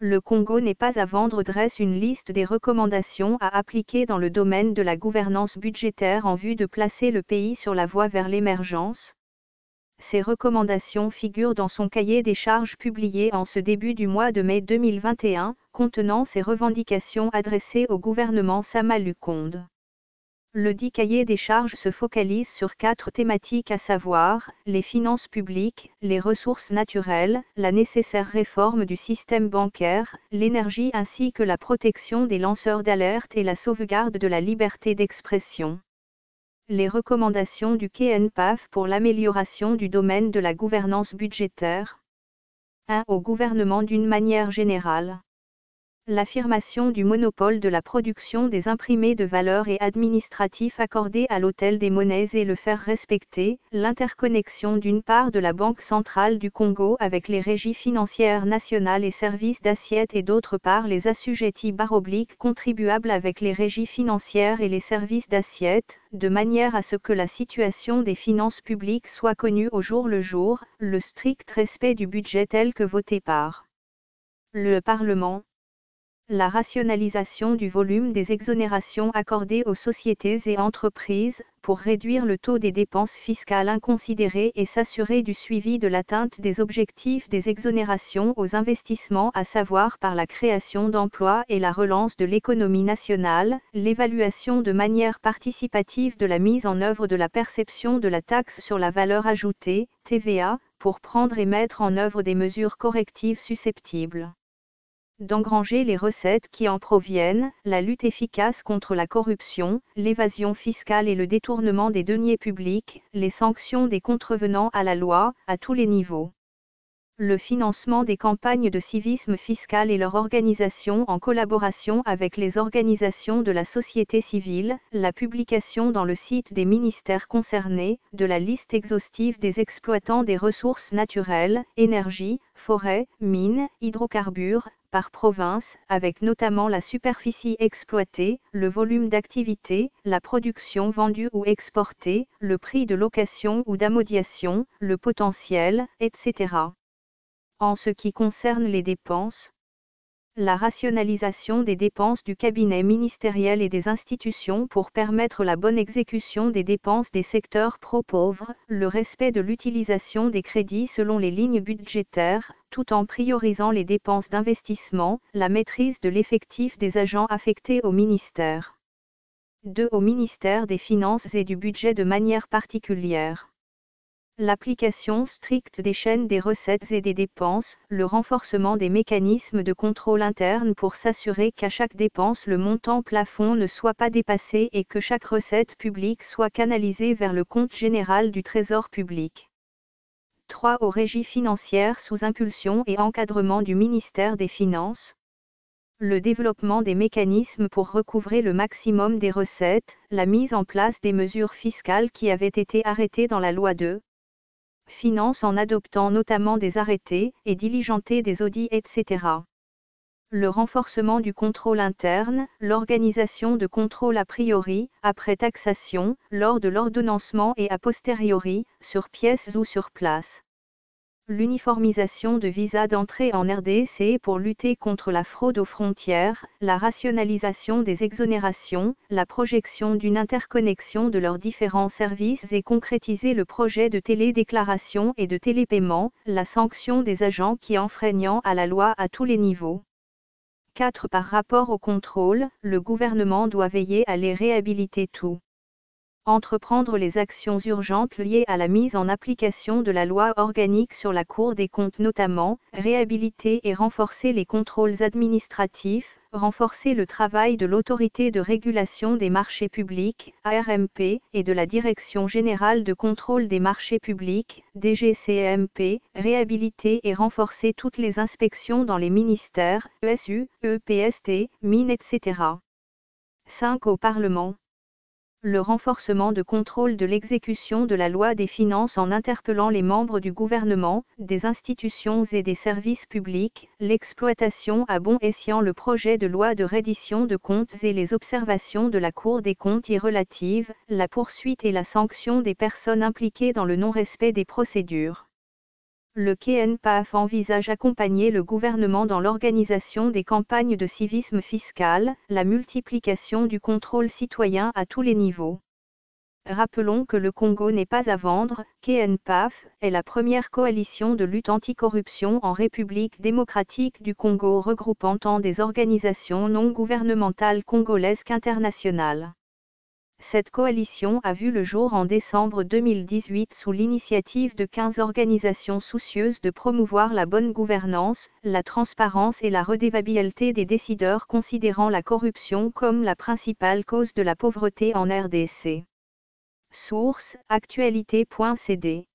Le Congo n'est pas à vendre dresse une liste des recommandations à appliquer dans le domaine de la gouvernance budgétaire en vue de placer le pays sur la voie vers l'émergence. Ces recommandations figurent dans son cahier des charges publié en ce début du mois de mai 2021, contenant ses revendications adressées au gouvernement Sama Lukonde. Le dit cahier des charges se focalise sur 4 thématiques à savoir, les finances publiques, les ressources naturelles, la nécessaire réforme du système bancaire, l'énergie ainsi que la protection des lanceurs d'alerte et la sauvegarde de la liberté d'expression. Les recommandations du KNPAF pour l'amélioration du domaine de la gouvernance budgétaire. 1. Au gouvernement d'une manière générale. L'affirmation du monopole de la production des imprimés de valeur et administratifs accordés à l'Hôtel des monnaies et le faire respecter, l'interconnexion d'une part de la Banque centrale du Congo avec les régies financières nationales et services d'assiette et d'autre part les assujettis /contribuables avec les régies financières et les services d'assiette, de manière à ce que la situation des finances publiques soit connue au jour le jour, le strict respect du budget tel que voté par le Parlement. La rationalisation du volume des exonérations accordées aux sociétés et entreprises, pour réduire le taux des dépenses fiscales inconsidérées et s'assurer du suivi de l'atteinte des objectifs des exonérations aux investissements à savoir par la création d'emplois et la relance de l'économie nationale, l'évaluation de manière participative de la mise en œuvre de la perception de la taxe sur la valeur ajoutée, TVA, pour prendre et mettre en œuvre des mesures correctives susceptibles d'engranger les recettes qui en proviennent, la lutte efficace contre la corruption, l'évasion fiscale et le détournement des deniers publics, les sanctions des contrevenants à la loi, à tous les niveaux. Le financement des campagnes de civisme fiscal et leur organisation en collaboration avec les organisations de la société civile, la publication dans le site des ministères concernés, de la liste exhaustive des exploitants des ressources naturelles, énergie, forêt, mines, hydrocarbures, par province, avec notamment la superficie exploitée, le volume d'activité, la production vendue ou exportée, le prix de location ou d'ammodiation, le potentiel, etc. En ce qui concerne les dépenses, la rationalisation des dépenses du cabinet ministériel et des institutions pour permettre la bonne exécution des dépenses des secteurs pro-pauvres, le respect de l'utilisation des crédits selon les lignes budgétaires, tout en priorisant les dépenses d'investissement, la maîtrise de l'effectif des agents affectés au ministère. 2. Au ministère des Finances et du Budget de manière particulière. L'application stricte des chaînes des recettes et des dépenses, le renforcement des mécanismes de contrôle interne pour s'assurer qu'à chaque dépense le montant plafond ne soit pas dépassé et que chaque recette publique soit canalisée vers le compte général du Trésor public. 3. Aux régies financières sous impulsion et encadrement du ministère des Finances. Le développement des mécanismes pour recouvrer le maximum des recettes, la mise en place des mesures fiscales qui avaient été arrêtées dans la loi de Finances en adoptant notamment des arrêtés et diligenter des audits etc. Le renforcement du contrôle interne, l'organisation de contrôles a priori, après taxation, lors de l'ordonnancement et a posteriori, sur pièce ou sur place. L'uniformisation de visas d'entrée en RDC pour lutter contre la fraude aux frontières, la rationalisation des exonérations, la projection d'une interconnexion de leurs différents services et concrétiser le projet de télédéclaration et de télépaiement, la sanction des agents qui enfreignent à la loi à tous les niveaux. 4. Par rapport au contrôle, le gouvernement doit veiller à les réhabiliter tous. Entreprendre les actions urgentes liées à la mise en application de la loi organique sur la Cour des comptes notamment, réhabiliter et renforcer les contrôles administratifs, renforcer le travail de l'Autorité de régulation des marchés publics, ARMP, et de la Direction générale de contrôle des marchés publics, DGCMP, réhabiliter et renforcer toutes les inspections dans les ministères, ESU, EPST, mines etc. 5. Au Parlement. Le renforcement de contrôle de l'exécution de la loi des finances en interpellant les membres du gouvernement, des institutions et des services publics, l'exploitation à bon escient le projet de loi de reddition de comptes et les observations de la Cour des comptes y relatives, la poursuite et la sanction des personnes impliquées dans le non-respect des procédures. le KNPAF envisage accompagner le gouvernement dans l'organisation des campagnes de civisme fiscal, la multiplication du contrôle citoyen à tous les niveaux. Rappelons que le Congo n'est pas à vendre, KNPAF est la première coalition de lutte anticorruption en République démocratique du Congo regroupant tant des organisations non gouvernementales congolaises qu'internationales. Cette coalition a vu le jour en décembre 2018 sous l'initiative de 15 organisations soucieuses de promouvoir la bonne gouvernance, la transparence et la redevabilité des décideurs considérant la corruption comme la principale cause de la pauvreté en RDC. Source: actualité.cd